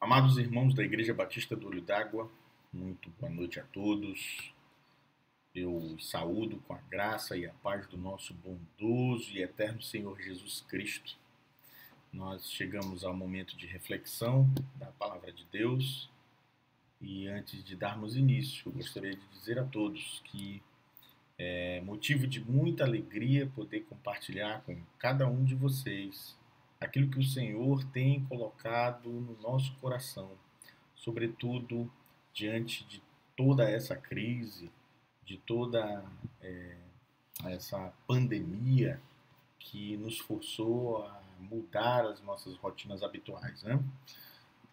Amados irmãos da Igreja Batista do Olho d'Água, muito boa noite a todos. Eu saúdo com a graça e a paz do nosso bondoso e eterno Senhor Jesus Cristo. Nós chegamos ao momento de reflexão da Palavra de Deus e antes de darmos início, eu gostaria de dizer a todos que é motivo de muita alegria poder compartilhar com cada um de vocês aquilo que o Senhor tem colocado no nosso coração, sobretudo diante de toda essa crise, de toda essa pandemia que nos forçou a mudar as nossas rotinas habituais, né?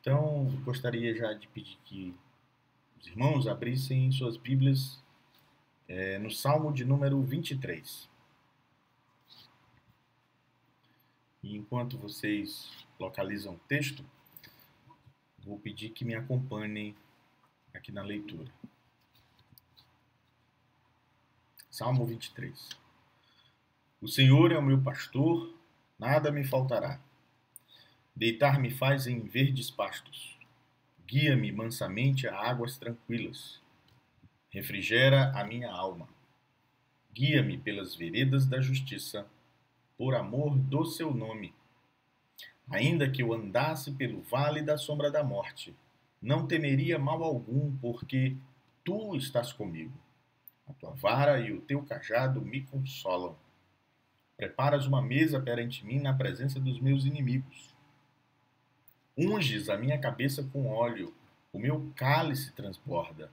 Então, gostaria já de pedir que os irmãos abrissem suas Bíblias no Salmo de número 23. E enquanto vocês localizam o texto, vou pedir que me acompanhem aqui na leitura. Salmo 23. O Senhor é o meu pastor, nada me faltará. Deitar-me faz em verdes pastos. Guia-me mansamente a águas tranquilas. Refrigera a minha alma. Guia-me pelas veredas da justiça, por amor do seu nome. Ainda que eu andasse pelo vale da sombra da morte, não temeria mal algum, porque tu estás comigo. A tua vara e o teu cajado me consolam. Preparas uma mesa perante mim na presença dos meus inimigos. Unges a minha cabeça com óleo, o meu cálice transborda.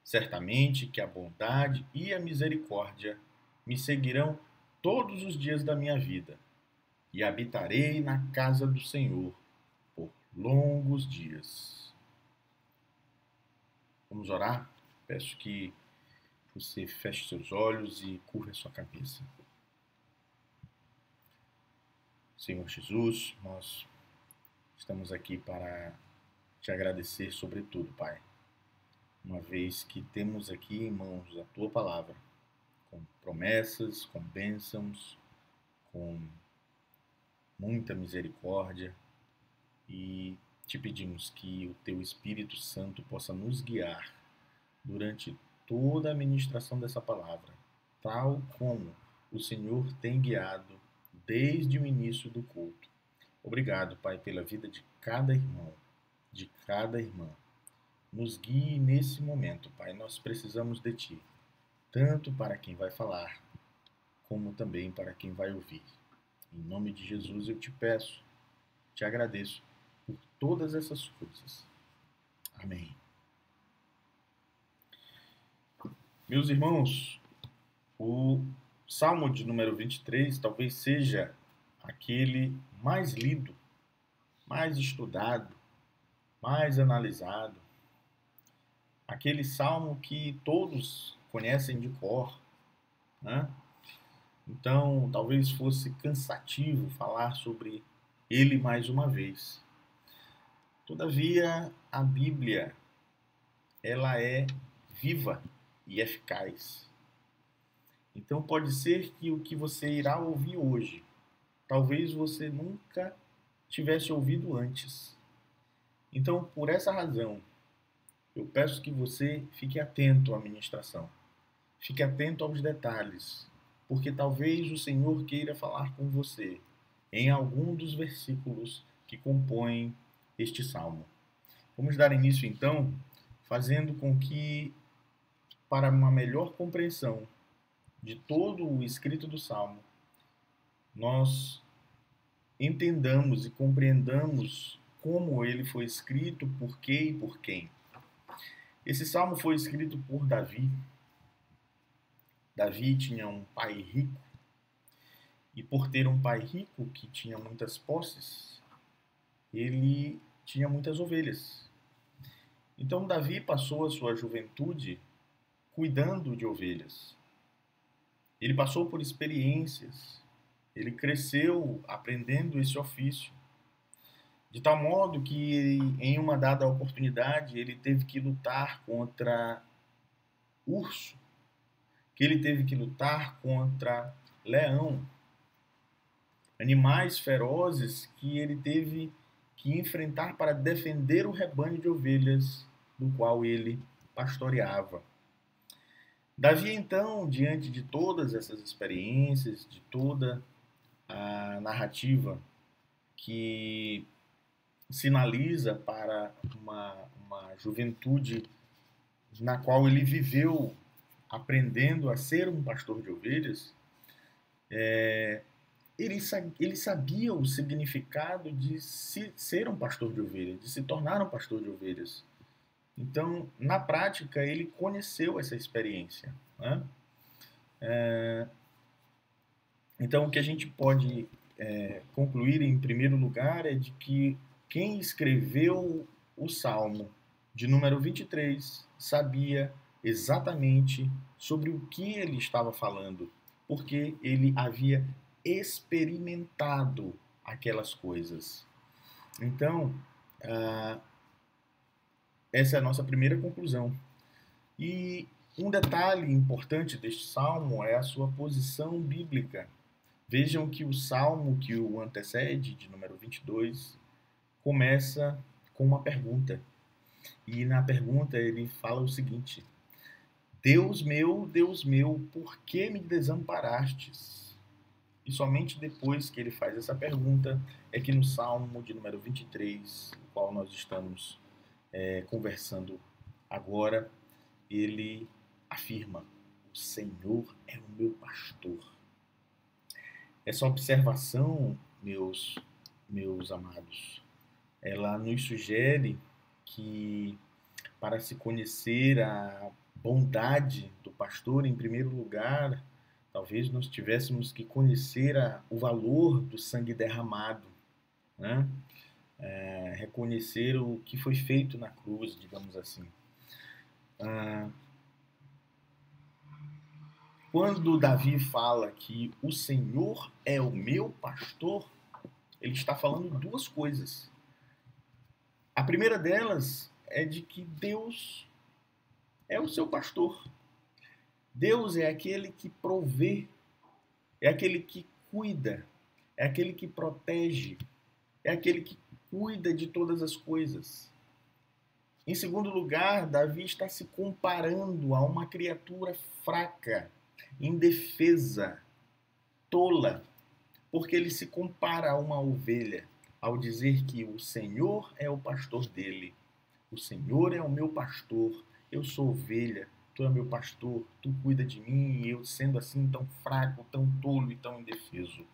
Certamente que a bondade e a misericórdia me seguirão todos os dias da minha vida, e habitarei na casa do Senhor por longos dias. Vamos orar? Peço que você feche seus olhos e curva sua cabeça. Senhor Jesus, nós estamos aqui para te agradecer sobre tudo, Pai. Uma vez que temos aqui em mãos a Tua Palavra, com promessas, com bênçãos, com muita misericórdia, e te pedimos que o Teu Espírito Santo possa nos guiar durante toda a ministração dessa palavra, tal como o Senhor tem guiado desde o início do culto. Obrigado, Pai, pela vida de cada irmão, de cada irmã. Nos guie nesse momento, Pai. Nós precisamos de Ti, tanto para quem vai falar, como também para quem vai ouvir. Em nome de Jesus eu te peço, te agradeço por todas essas coisas. Amém. Meus irmãos, o Salmo de número 23 talvez seja aquele mais lido, mais estudado, mais analisado. Aquele salmo que todos conhecem de cor, né? Então, talvez fosse cansativo falar sobre ele mais uma vez. Todavia, a Bíblia, ela é viva e eficaz. Então, pode ser que o que você irá ouvir hoje, talvez você nunca tivesse ouvido antes. Então, por essa razão, eu peço que você fique atento à ministração. Fique atento aos detalhes, porque talvez o Senhor queira falar com você em algum dos versículos que compõem este salmo. Vamos dar início, então, fazendo com que, para uma melhor compreensão de todo o escrito do salmo, nós entendamos e compreendamos como ele foi escrito, por quê e por quem. Esse salmo foi escrito por Davi. Davi tinha um pai rico, e por ter um pai rico que tinha muitas posses, ele tinha muitas ovelhas. Então Davi passou a sua juventude cuidando de ovelhas. Ele passou por experiências, ele cresceu aprendendo esse ofício, de tal modo que, em uma dada oportunidade, ele teve que lutar contra urso, que ele teve que lutar contra leão, animais ferozes que ele teve que enfrentar para defender o rebanho de ovelhas do qual ele pastoreava. Davi, então, diante de todas essas experiências, de toda a narrativa que sinaliza para uma juventude na qual ele viveu aprendendo a ser um pastor de ovelhas, ele sabia o significado de ser um pastor de ovelhas, de se tornar um pastor de ovelhas. Então, na prática, ele conheceu essa experiência, né? Então, o que a gente pode concluir, em primeiro lugar, é de que quem escreveu o Salmo de número 23 sabia exatamente sobre o que ele estava falando, porque ele havia experimentado aquelas coisas. Então, essa é a nossa primeira conclusão. E um detalhe importante deste salmo é a sua posição bíblica. Vejam que o salmo que o antecede, de número 22, começa com uma pergunta. E na pergunta ele fala o seguinte: Deus meu, por que me desamparastes? E somente depois que ele faz essa pergunta é que no salmo de número 23, o qual nós estamos conversando agora, ele afirma: o Senhor é o meu pastor. Essa observação, meus amados, ela nos sugere que para se conhecer a bondade do pastor, em primeiro lugar, talvez nós tivéssemos que conhecer o valor do sangue derramado, né? Reconhecer o que foi feito na cruz, digamos assim. Quando Davi fala que o Senhor é o meu pastor, ele está falando duas coisas. A primeira delas é de que Deus é o seu pastor. Deus é aquele que provê, é aquele que cuida, é aquele que protege, é aquele que cuida de todas as coisas. Em segundo lugar, Davi está se comparando a uma criatura fraca, indefesa, tola, porque ele se compara a uma ovelha ao dizer que o Senhor é o pastor dele. O Senhor é o meu pastor, eu sou ovelha, tu é meu pastor, tu cuida de mim, e eu sendo assim tão fraco, tão tolo e tão indefeso.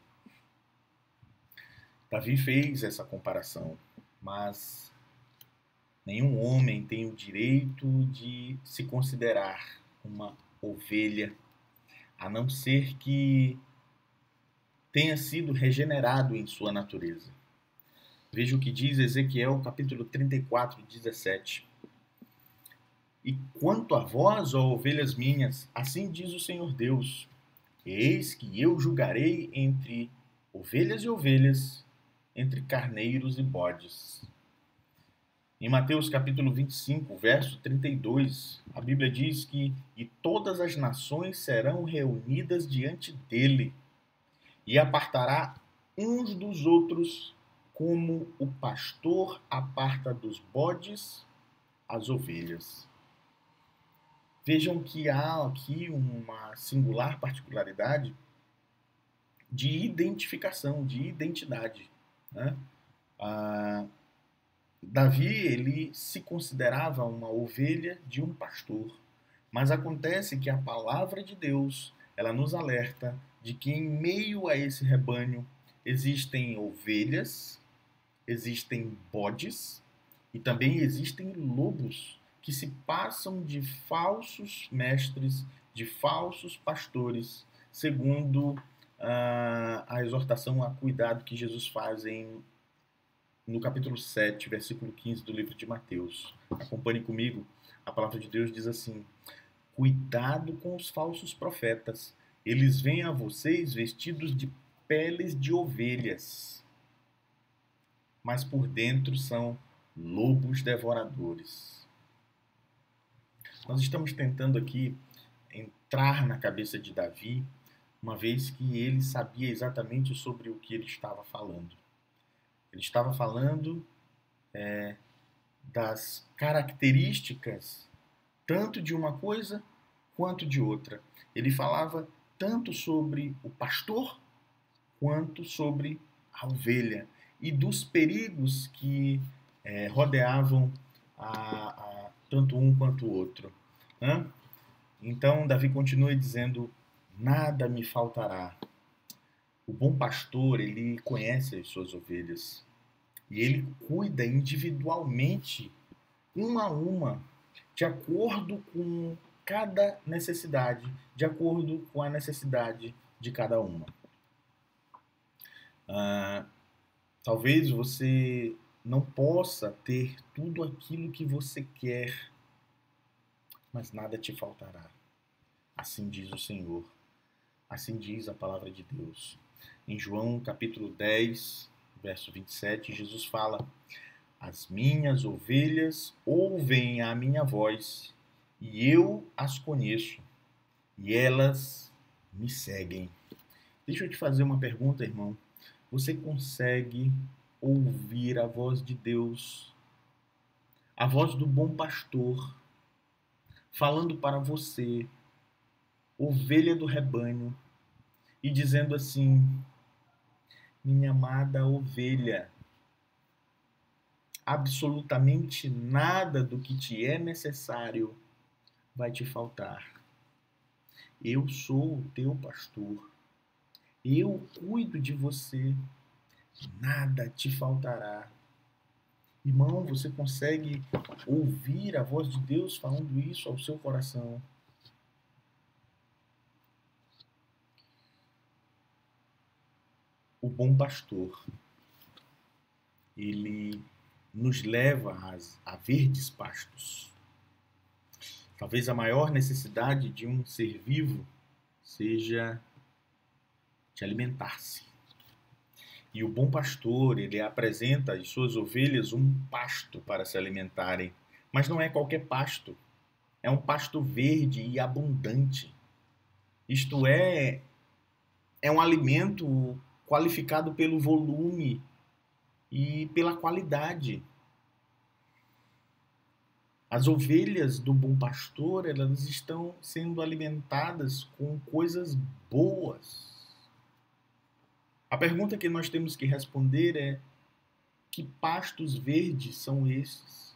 Davi fez essa comparação, mas nenhum homem tem o direito de se considerar uma ovelha, a não ser que tenha sido regenerado em sua natureza. Veja o que diz Ezequiel, capítulo 34, 17. E quanto a vós, ó ovelhas minhas, assim diz o Senhor Deus, eis que eu julgarei entre ovelhas e ovelhas, entre carneiros e bodes. Em Mateus capítulo 25, verso 32, a Bíblia diz que e todas as nações serão reunidas diante dele, e apartará uns dos outros, como o pastor aparta dos bodes as ovelhas. Vejam que há aqui uma singular particularidade de identificação, de identidade, né? Davi, ele se considerava uma ovelha de um pastor, mas acontece que a palavra de Deus, ela nos alerta de que em meio a esse rebanho existem ovelhas, existem bodes e também existem lobos que se passam de falsos mestres, de falsos pastores, segundo a exortação a cuidado que Jesus faz no capítulo 7, versículo 15 do livro de Mateus. Acompanhe comigo. A palavra de Deus diz assim: cuidado com os falsos profetas. Eles vêm a vocês vestidos de peles de ovelhas, mas por dentro são lobos devoradores. Nós estamos tentando aqui entrar na cabeça de Davi, uma vez que ele sabia exatamente sobre o que ele estava falando. Ele estava falando das características tanto de uma coisa quanto de outra. Ele falava tanto sobre o pastor quanto sobre a ovelha e dos perigos que rodeavam tanto um quanto o outro. Né? Então, Davi continua dizendo, nada me faltará. O bom pastor, ele conhece as suas ovelhas e ele cuida individualmente, uma a uma, de acordo com cada necessidade, de acordo com a necessidade de cada uma. Talvez você não possa ter tudo aquilo que você quer, mas nada te faltará. Assim diz o Senhor. Assim diz a palavra de Deus. Em João capítulo 10, verso 27, Jesus fala: as minhas ovelhas ouvem a minha voz, e eu as conheço, e elas me seguem. Deixa eu te fazer uma pergunta, irmão. Você consegue ouvir a voz de Deus, a voz do bom pastor, falando para você, ovelha do rebanho, e dizendo assim: minha amada ovelha, absolutamente nada do que te é necessário vai te faltar. Eu sou o teu pastor. Eu cuido de você. Nada te faltará. Irmão, você consegue ouvir a voz de Deus falando isso ao seu coração? O bom pastor, ele nos leva a verdes pastos. Talvez a maior necessidade de um ser vivo seja de alimentar-se. E o bom pastor, ele apresenta às suas ovelhas um pasto para se alimentarem. Mas não é qualquer pasto. É um pasto verde e abundante. Isto é um alimento qualificado pelo volume e pela qualidade. As ovelhas do bom pastor, elas estão sendo alimentadas com coisas boas. A pergunta que nós temos que responder é: que pastos verdes são esses?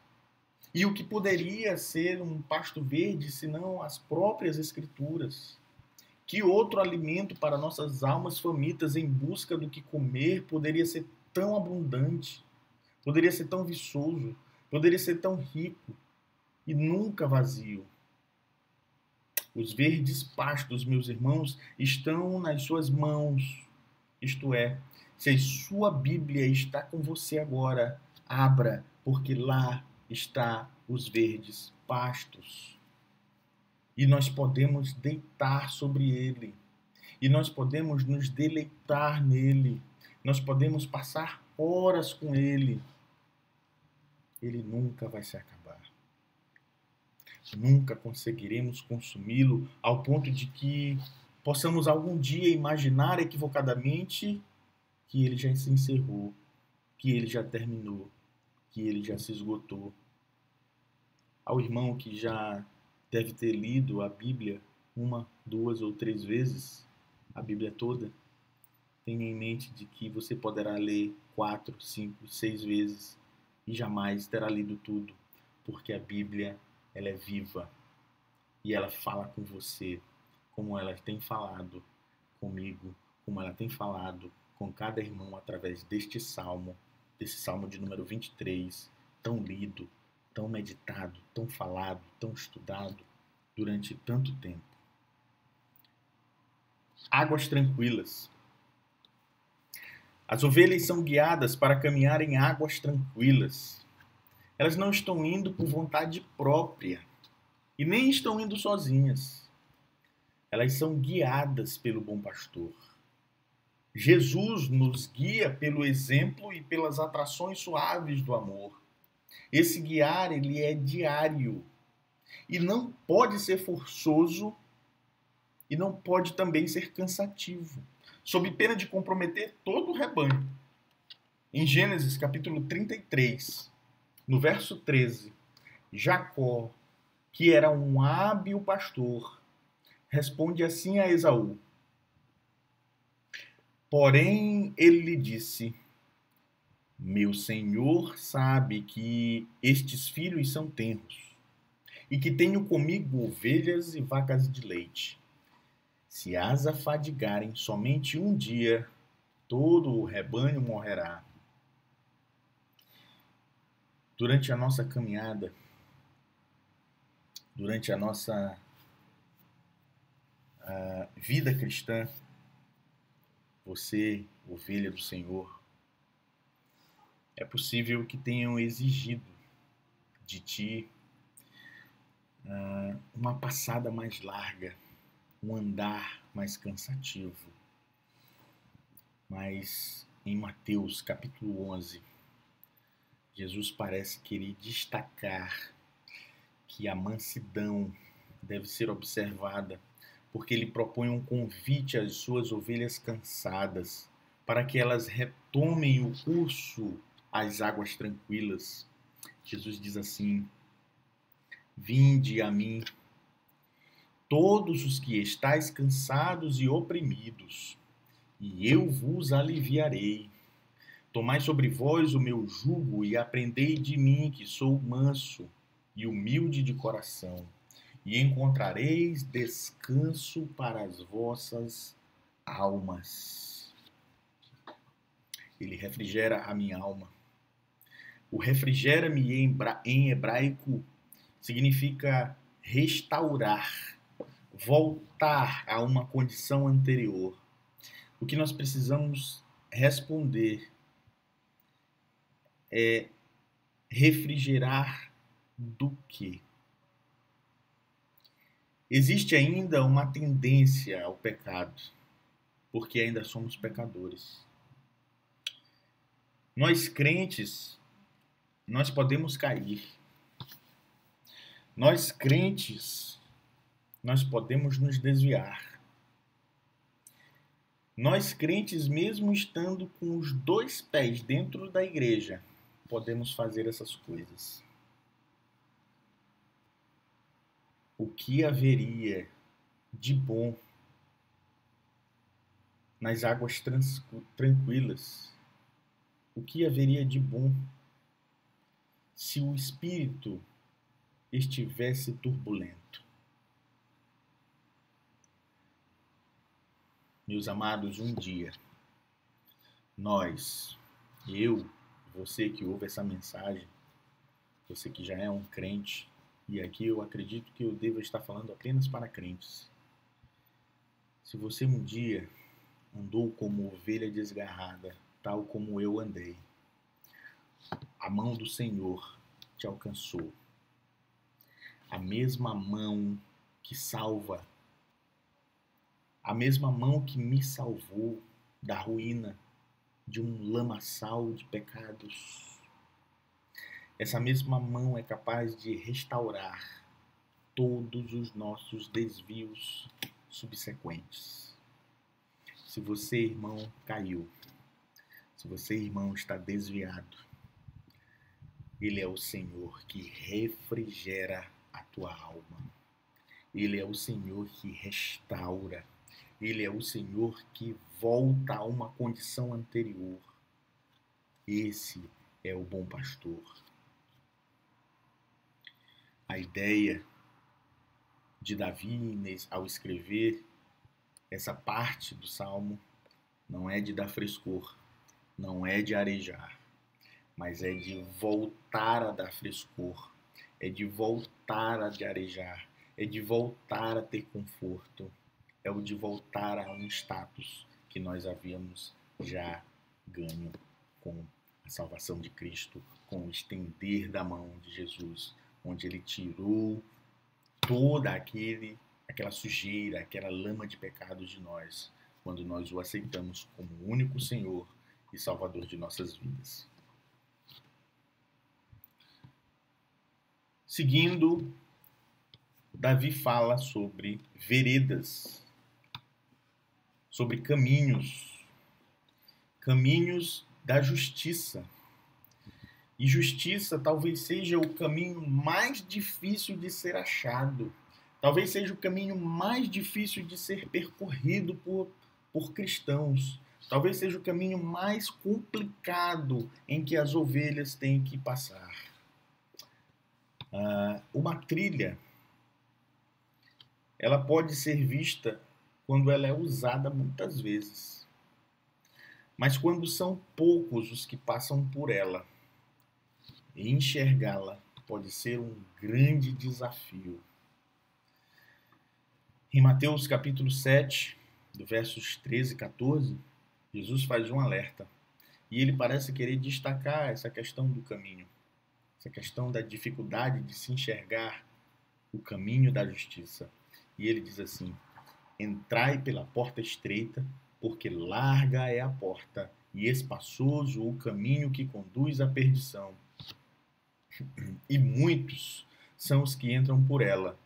E o que poderia ser um pasto verde, senão as próprias Escrituras? Que outro alimento para nossas almas famintas em busca do que comer poderia ser tão abundante, poderia ser tão viçoso, poderia ser tão rico e nunca vazio? Os verdes pastos, meus irmãos, estão nas suas mãos. Isto é, se a sua Bíblia está com você agora, abra, porque lá está os verdes pastos. E nós podemos deitar sobre ele. E nós podemos nos deleitar nele. Nós podemos passar horas com ele. Ele nunca vai se acabar. Nunca conseguiremos consumi-lo ao ponto de que possamos algum dia imaginar equivocadamente que ele já se encerrou, que ele já terminou, que ele já se esgotou. Ao irmão que já deve ter lido a Bíblia 1, 2 ou 3 vezes, a Bíblia toda, tenha em mente de que você poderá ler 4, 5, 6 vezes e jamais terá lido tudo, porque a Bíblia, ela é viva e ela fala com você como ela tem falado comigo, como ela tem falado com cada irmão através deste salmo, desse salmo de número 23, tão lido, tão meditado, tão falado, tão estudado durante tanto tempo. Águas tranquilas. As ovelhas são guiadas para caminhar em águas tranquilas. Elas não estão indo por vontade própria e nem estão indo sozinhas. Elas são guiadas pelo bom pastor. Jesus nos guia pelo exemplo e pelas atrações suaves do amor. Esse guiar, ele é diário e não pode ser forçoso e não pode também ser cansativo, sob pena de comprometer todo o rebanho. Em Gênesis capítulo 33, No verso 13, Jacó, que era um hábil pastor, responde assim a Esaú. Porém, ele lhe disse: meu senhor sabe que estes filhos são tenros, e que tenho comigo ovelhas e vacas de leite. Se as afadigarem somente um dia, todo o rebanho morrerá. Durante a nossa caminhada, durante a nossa vida cristã, você, ovelha do Senhor, é possível que tenham exigido de ti uma passada mais larga, um andar mais cansativo. Mas em Mateus capítulo 11, Jesus parece querer destacar que a mansidão deve ser observada, porque ele propõe um convite às suas ovelhas cansadas, para que elas retomem o curso às águas tranquilas. Jesus diz assim: vinde a mim, todos os que estáis cansados e oprimidos, e eu vos aliviarei. Tomai sobre vós o meu jugo e aprendei de mim, que sou manso e humilde de coração, e encontrareis descanso para as vossas almas. Ele refrigera a minha alma. O refrigera-me em hebraico significa restaurar, voltar a uma condição anterior. O que nós precisamos responder é refrigerar do quê? Existe ainda uma tendência ao pecado, porque ainda somos pecadores. Nós crentes, nós podemos cair. Nós crentes, nós podemos nos desviar. Nós crentes, mesmo estando com os 2 pés dentro da igreja, podemos fazer essas coisas. O que haveria de bom nas águas tranquilas? O que haveria de bom se o espírito estivesse turbulento? Meus amados, um dia, nós, eu, você que ouve essa mensagem, você que já é um crente, e aqui eu acredito que eu devo estar falando apenas para crentes. Se você um dia andou como ovelha desgarrada, tal como eu andei, a mão do Senhor te alcançou. A mesma mão que salva, a mesma mão que me salvou da ruína, de um lamaçal de pecados. Essa mesma mão é capaz de restaurar todos os nossos desvios subsequentes. Se você, irmão, caiu, se você, irmão, está desviado, Ele é o Senhor que refrigera a tua alma. Ele é o Senhor que restaura. Ele é o Senhor que volta a uma condição anterior. Esse é o bom pastor. A ideia de Davi, ao escrever essa parte do Salmo, não é de dar frescor, não é de arejar, mas é de voltar a dar frescor, é de voltar a arejar, é de voltar a ter conforto, é o de voltar a um status que nós havíamos já ganho com a salvação de Cristo, com o estender da mão de Jesus, onde Ele tirou toda aquela sujeira, aquela lama de pecados de nós, quando nós o aceitamos como o único Senhor e Salvador de nossas vidas. Seguindo, Davi fala sobre veredas, sobre caminhos da justiça. E justiça talvez seja o caminho mais difícil de ser achado. Talvez seja o caminho mais difícil de ser percorrido por cristãos. Talvez seja o caminho mais complicado em que as ovelhas têm que passar. Uma trilha, ela pode ser vista quando ela é usada muitas vezes. Mas quando são poucos os que passam por ela, enxergá-la pode ser um grande desafio. Em Mateus capítulo 7, do versos 13 e 14, Jesus faz um alerta. E ele parece querer destacar essa questão do caminho, essa questão da dificuldade de se enxergar o caminho da justiça. E ele diz assim: entrai pela porta estreita, porque larga é a porta e espaçoso o caminho que conduz à perdição. E muitos são os que entram por ela.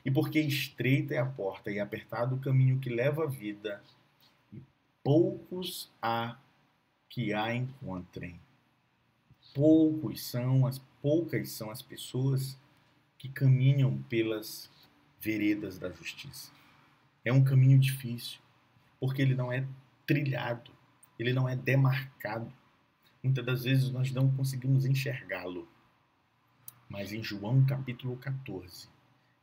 E porque estreita é a porta e apertado o caminho que leva à vida, e poucos há que a encontrem. Poucas são as pessoas que caminham pelas veredas da justiça. É um caminho difícil, porque ele não é trilhado, ele não é demarcado. Muitas das vezes nós não conseguimos enxergá-lo. Mas em João capítulo 14,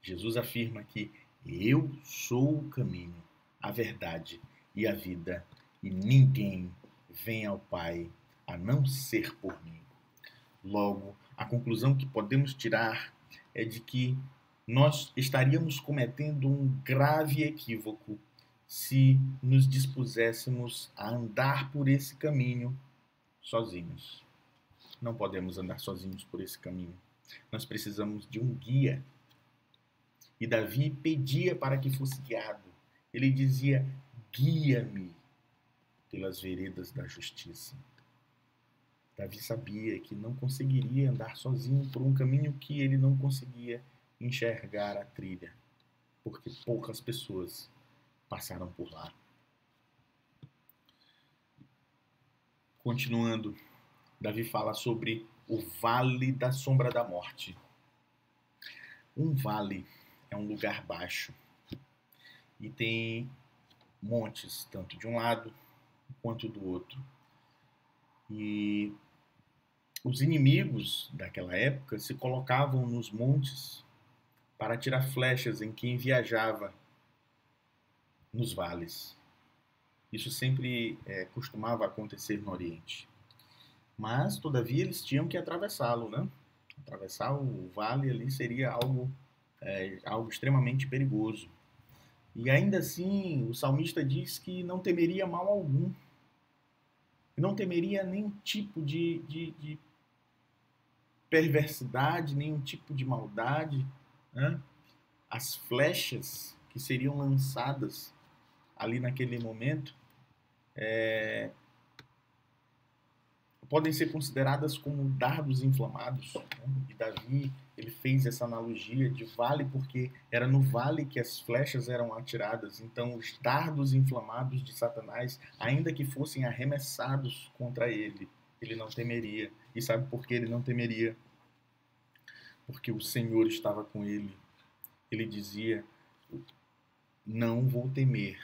Jesus afirma que eu sou o caminho, a verdade e a vida, e ninguém vem ao Pai a não ser por mim. Logo, a conclusão que podemos tirar é de que nós estaríamos cometendo um grave equívoco se nos dispuséssemos a andar por esse caminho sozinhos. Não podemos andar sozinhos por esse caminho. Nós precisamos de um guia. E Davi pedia para que fosse guiado. Ele dizia: guia-me pelas veredas da justiça. Davi sabia que não conseguiria andar sozinho por um caminho que ele não conseguia enxergar a trilha, porque poucas pessoas passaram por lá. Continuando, Davi fala sobre o vale da sombra da morte. Um vale é um lugar baixo e tem montes, tanto de um lado quanto do outro. E os inimigos daquela época se colocavam nos montes para atirar flechas em quem viajava nos vales. Isso sempre costumava acontecer no Oriente. Mas, todavia, eles tinham que atravessá-lo, né? Atravessar o vale ali seria algo extremamente perigoso. E ainda assim, o salmista diz que não temeria mal algum. Não temeria nenhum tipo de perversidade, nenhum tipo de maldade. Né? As flechas que seriam lançadas ali naquele momento podem ser consideradas como dardos inflamados. Né? E Davi, ele fez essa analogia de vale porque era no vale que as flechas eram atiradas. Então, os dardos inflamados de Satanás, ainda que fossem arremessados contra ele, ele não temeria. E sabe por que ele não temeria? Porque o Senhor estava com ele. Ele dizia: não vou temer,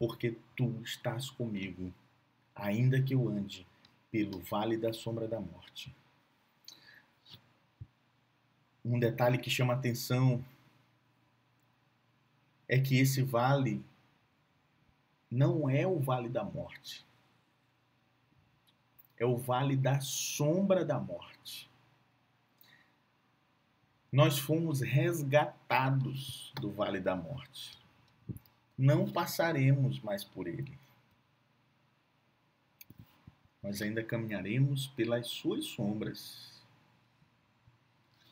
porque tu estás comigo, ainda que eu ande pelo vale da sombra da morte. Um detalhe que chama atenção é que esse vale não é o vale da morte. É o vale da sombra da morte. Nós fomos resgatados do vale da morte. Não passaremos mais por ele. Nós ainda caminharemos pelas suas sombras.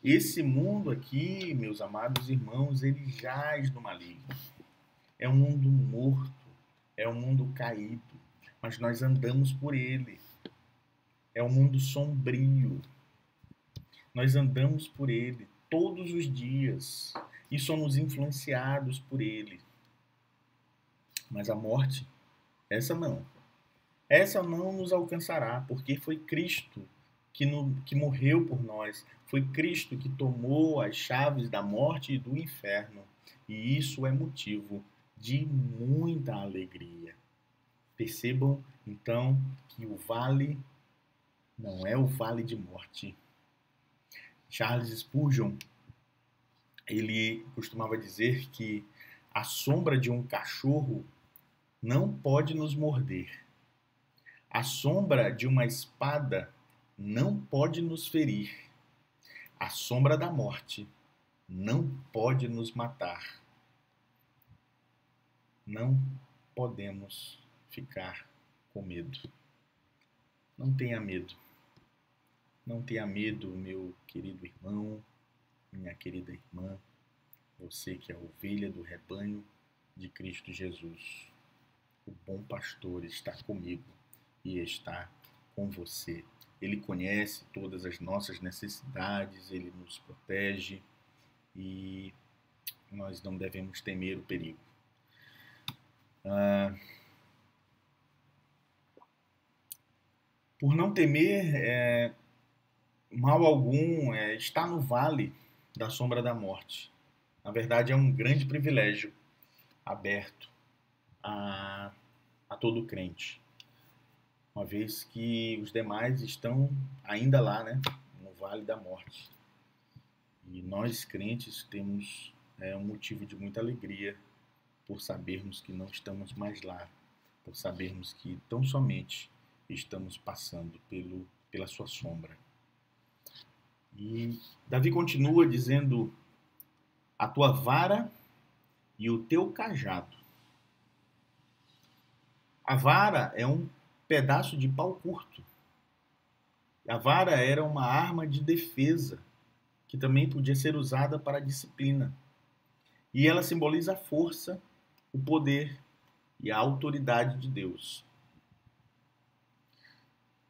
Esse mundo aqui, meus amados irmãos, ele jaz no maligno. É um mundo morto, é um mundo caído, mas nós andamos por ele. É um mundo sombrio. Nós andamos por ele todos os dias e somos influenciados por ele. Mas a morte, essa não. Essa não nos alcançará, porque foi Cristo que morreu por nós. Foi Cristo que tomou as chaves da morte e do inferno. E isso é motivo de muita alegria. Percebam, então, que o vale não é o vale de morte. Charles Spurgeon, ele costumava dizer que a sombra de um cachorro não pode nos morder. A sombra de uma espada não pode nos ferir. A sombra da morte não pode nos matar. Não podemos ficar com medo. Não tenha medo. Não tenha medo, meu querido irmão, minha querida irmã, você que é ovelha do rebanho de Cristo Jesus. O bom pastor está comigo e está com você. Ele conhece todas as nossas necessidades, ele nos protege e nós não devemos temer o perigo. Por não temer mal algum, está no vale da sombra da morte. Na verdade, é um grande privilégio aberto a todo crente, uma vez que os demais estão ainda lá, né, no vale da morte. E nós, crentes, temos um motivo de muita alegria por sabermos que não estamos mais lá, por sabermos que tão somente estamos passando pela sua sombra. E Davi continua dizendo: a tua vara e o teu cajado. A vara é um pedaço de pau curto. A vara era uma arma de defesa que também podia ser usada para a disciplina. E ela simboliza a força, o poder e a autoridade de Deus.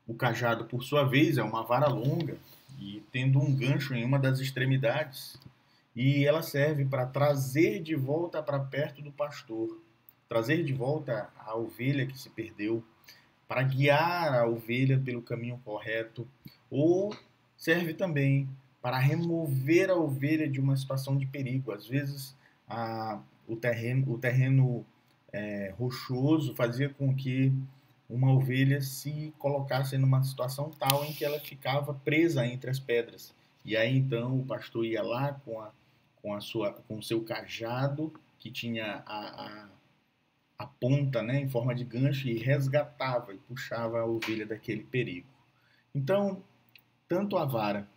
O cajado, por sua vez, é uma vara longa e tendo um gancho em uma das extremidades. E ela serve para trazer de volta para perto do pastor, trazer de volta a ovelha que se perdeu, para guiar a ovelha pelo caminho correto, ou serve também para remover a ovelha de uma situação de perigo. Às vezes, o terreno rochoso fazia com que uma ovelha se colocasse numa situação tal em que ela ficava presa entre as pedras. E aí então o pastor ia lá com o seu cajado, que tinha a ponta, né, em forma de gancho, e resgatava e puxava a ovelha daquele perigo. Então, tanto a vara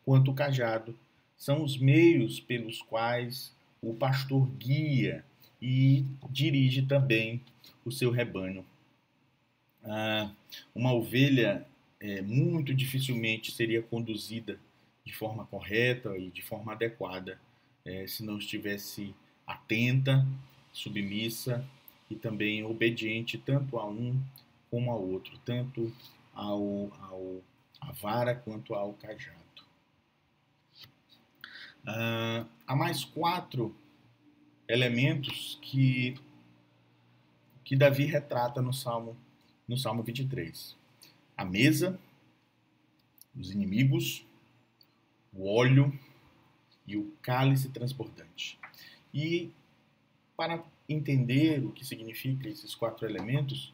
quanto o cajado são os meios pelos quais o pastor guia e dirige também o seu rebanho. Uma ovelha muito dificilmente seria conduzida de forma correta e de forma adequada se não estivesse atenta, submissa e também obediente tanto a um como ao outro, tanto à vara quanto ao cajado. Há mais 4 elementos que Davi retrata no Salmo 23. A mesa, os inimigos, o óleo e o cálice transbordante. E para entender o que significa esses 4 elementos,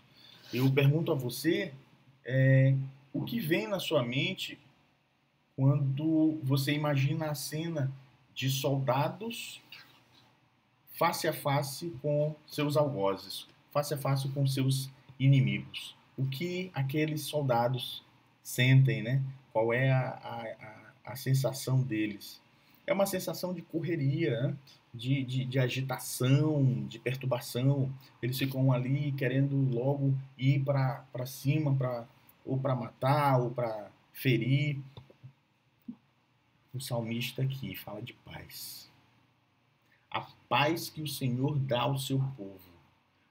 eu pergunto a você o que vem na sua mente quando você imagina a cena de soldados face a face com seus algozes, face a face com seus inimigos. O que aqueles soldados sentem, né? Qual é a sensação deles? É uma sensação de correria, né? de agitação, de perturbação. Eles ficam ali querendo logo ir para cima, ou para matar, ou para ferir. O salmista aqui fala de paz. A paz que o Senhor dá ao seu povo,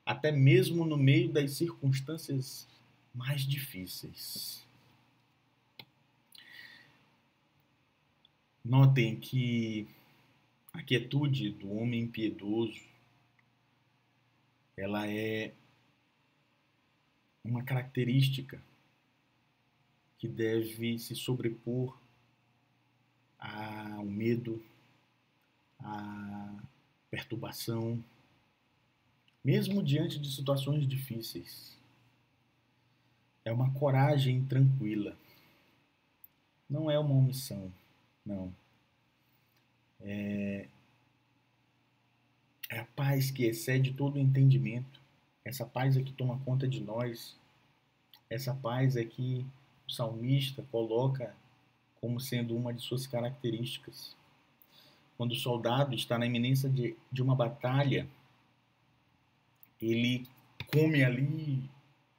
até mesmo no meio das circunstâncias mais difíceis. Notem que a quietude do homem piedoso, ela é uma característica que deve se sobrepor ao medo, à perturbação, mesmo diante de situações difíceis. É uma coragem tranquila. Não é uma omissão, não. É a paz que excede todo o entendimento. Essa paz é que toma conta de nós. Essa paz é que o salmista coloca como sendo uma de suas características. Quando o soldado está na iminência de uma batalha, ele come ali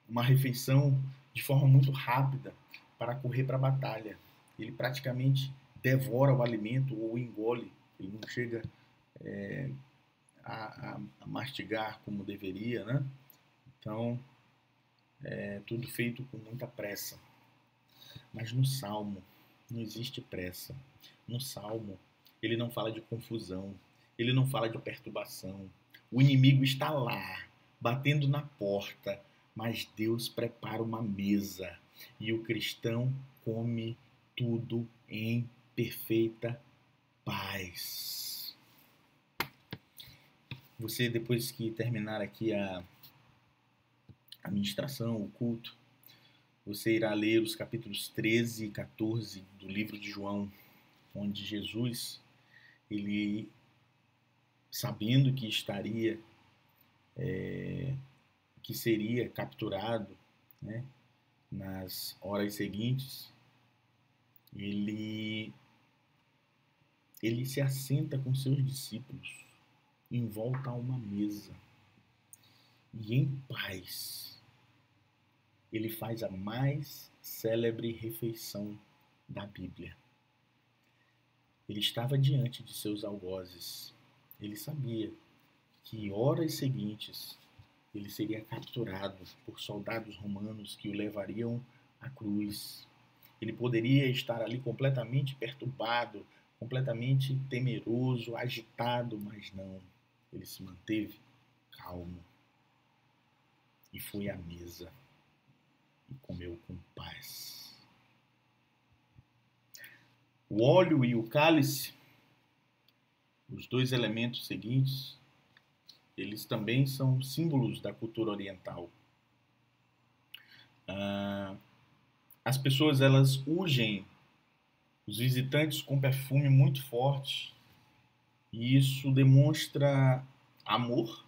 uma refeição de forma muito rápida para correr para a batalha. Ele praticamente devora o alimento ou engole. Ele não chega a mastigar como deveria, né? Então, é tudo feito com muita pressa. Mas no Salmo não existe pressa. No Salmo, ele não fala de confusão, ele não fala de perturbação. O inimigo está lá, batendo na porta, mas Deus prepara uma mesa e o cristão come tudo em perfeita paz. Você, depois que terminar aqui a ministração, o culto, você irá ler os capítulos 13 e 14 do livro de João, onde Jesus, ele, sabendo que que seria capturado, né, nas horas seguintes, ele se assenta com seus discípulos em volta a uma mesa e em paz ele faz a mais célebre refeição da Bíblia. Ele estava diante de seus algozes. Ele sabia que horas seguintes ele seria capturado por soldados romanos que o levariam à cruz. Ele poderia estar ali completamente perturbado, completamente temeroso, agitado, mas não. Ele se manteve calmo e foi à mesa e comeu com paz. O óleo e o cálice, os dois elementos seguintes, eles também são símbolos da cultura oriental. As pessoas, elas ungem os visitantes com perfume muito forte e isso demonstra amor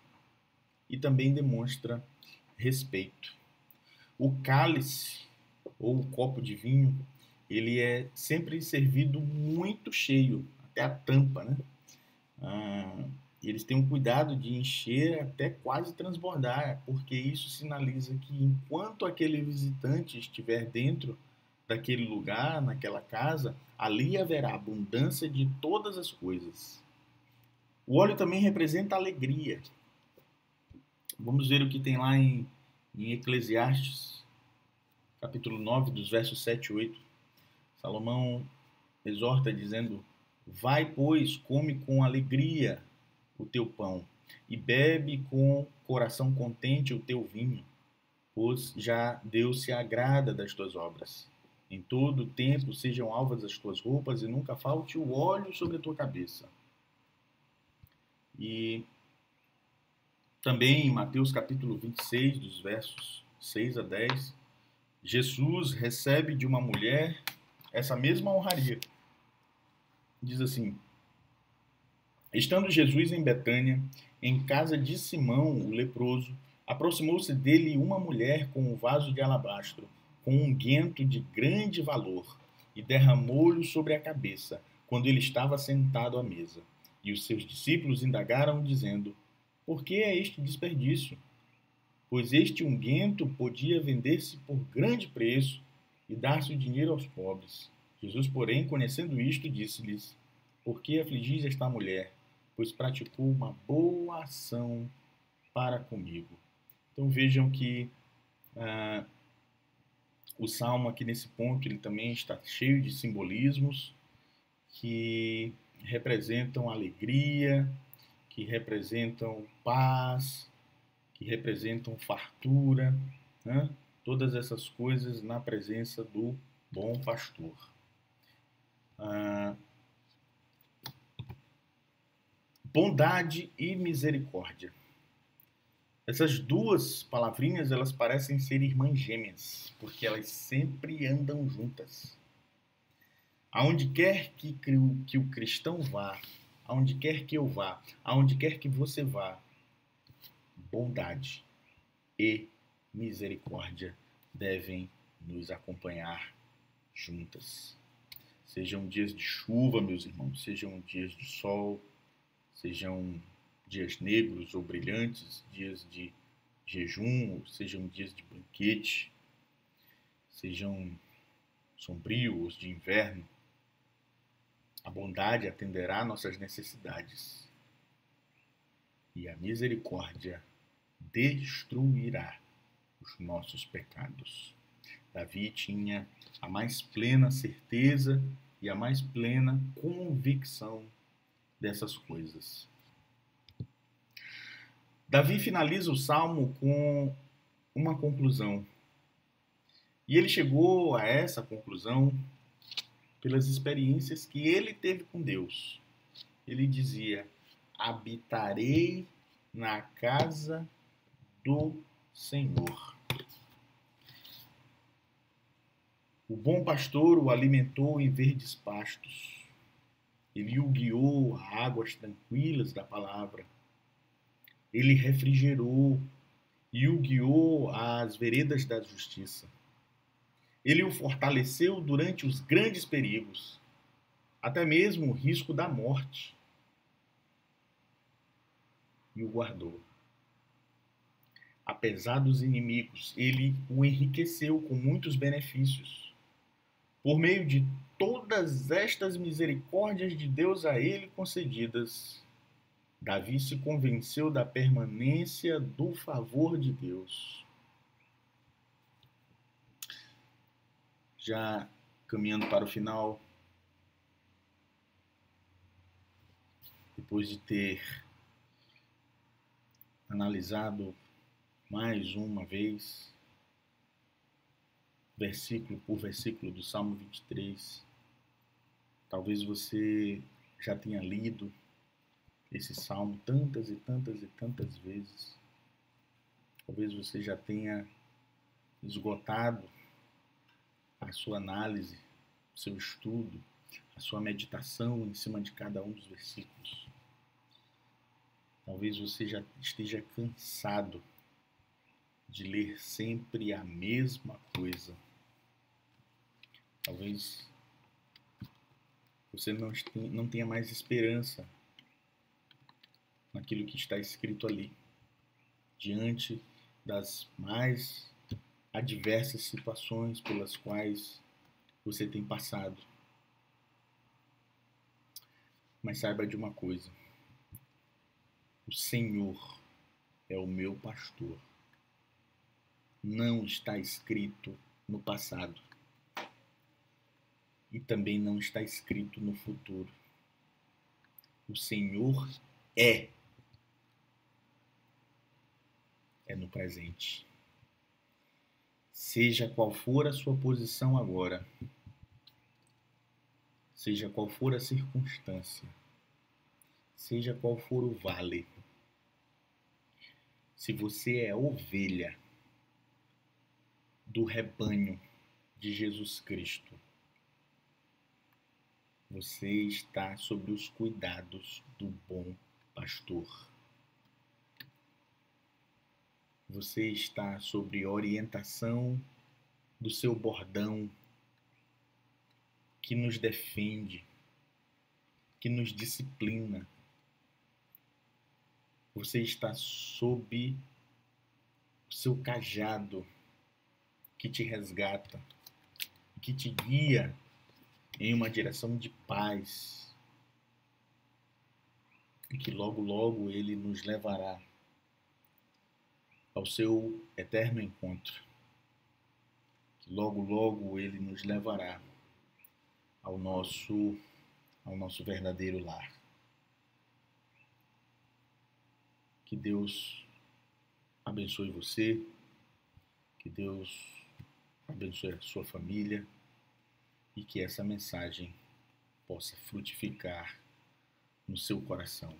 e também demonstra respeito. O cálice ou o copo de vinho, ele é sempre servido muito cheio, até a tampa, né? Eles têm um cuidado de encher até quase transbordar, porque isso sinaliza que enquanto aquele visitante estiver dentro daquele lugar, naquela casa, ali haverá abundância de todas as coisas. O óleo também representa alegria. Vamos ver o que tem lá em Eclesiastes, capítulo 9, dos versos 7 e 8. Salomão exorta dizendo: vai, pois, come com alegria o teu pão e bebe com coração contente o teu vinho, pois já Deus se agrada das tuas obras. Em todo o tempo sejam alvas as tuas roupas e nunca falte o óleo sobre a tua cabeça. E também em Mateus capítulo 26, dos versos 6 a 10, Jesus recebe de uma mulher essa mesma honraria. Diz assim: estando Jesus em Betânia, em casa de Simão, o leproso, aproximou-se dele uma mulher com um vaso de alabastro, com um unguento de grande valor, e derramou-lhe sobre a cabeça, quando ele estava sentado à mesa. E os seus discípulos indagaram, dizendo: por que é este desperdício? Pois este unguento podia vender-se por grande preço e dar-se o dinheiro aos pobres. Jesus, porém, conhecendo isto, disse-lhes: por que afligis esta mulher? Pois praticou uma boa ação para comigo. Então vejam que o Salmo aqui nesse ponto ele também está cheio de simbolismos que representam alegria, que representam paz, que representam fartura, né? Todas essas coisas na presença do bom pastor. Bondade e misericórdia. Essas duas palavrinhas, elas parecem ser irmãs gêmeas, porque elas sempre andam juntas. Aonde quer que o cristão vá, aonde quer que eu vá, aonde quer que você vá, bondade e misericórdia devem nos acompanhar juntas. Sejam dias de chuva, meus irmãos, sejam dias de sol, sejam dias negros ou brilhantes, dias de jejum, sejam dias de banquete, sejam sombrios de inverno, a bondade atenderá nossas necessidades e a misericórdia destruirá os nossos pecados. Davi tinha a mais plena certeza e a mais plena convicção dessas coisas. Davi finaliza o salmo com uma conclusão. E ele chegou a essa conclusão pelas experiências que ele teve com Deus. Ele dizia: habitarei na casa do Senhor. O bom pastor o alimentou em verdes pastos. Ele o guiou a águas tranquilas da palavra. Ele refrigerou e o guiou às veredas da justiça. Ele o fortaleceu durante os grandes perigos, até mesmo o risco da morte, e o guardou. Apesar dos inimigos, ele o enriqueceu com muitos benefícios. Por meio de todas estas misericórdias de Deus a ele concedidas, Davi se convenceu da permanência do favor de Deus. Já caminhando para o final, depois de ter analisado mais uma vez, versículo por versículo do Salmo 23, talvez você já tenha lido esse salmo tantas e tantas e tantas vezes. Talvez você já tenha esgotado a sua análise, o seu estudo, a sua meditação em cima de cada um dos versículos. Talvez você já esteja cansado de ler sempre a mesma coisa. Talvez você não tenha mais esperança naquilo que está escrito ali, diante das mais adversas situações pelas quais você tem passado. Mas saiba de uma coisa: o Senhor é o meu pastor. Não está escrito no passado e também não está escrito no futuro. O Senhor é no presente. Seja qual for a sua posição agora, seja qual for a circunstância, seja qual for o vale, se você é ovelha do rebanho de Jesus Cristo, você está sob os cuidados do bom pastor. Você está sob orientação do seu bordão que nos defende, que nos disciplina. Você está sob o seu cajado que te resgata, que te guia em uma direção de paz e que logo, logo ele nos levará ao seu eterno encontro. Que logo, logo ele nos levará ao nosso verdadeiro lar. Que Deus abençoe você, que Deus abençoe a sua família, e que essa mensagem possa frutificar no seu coração.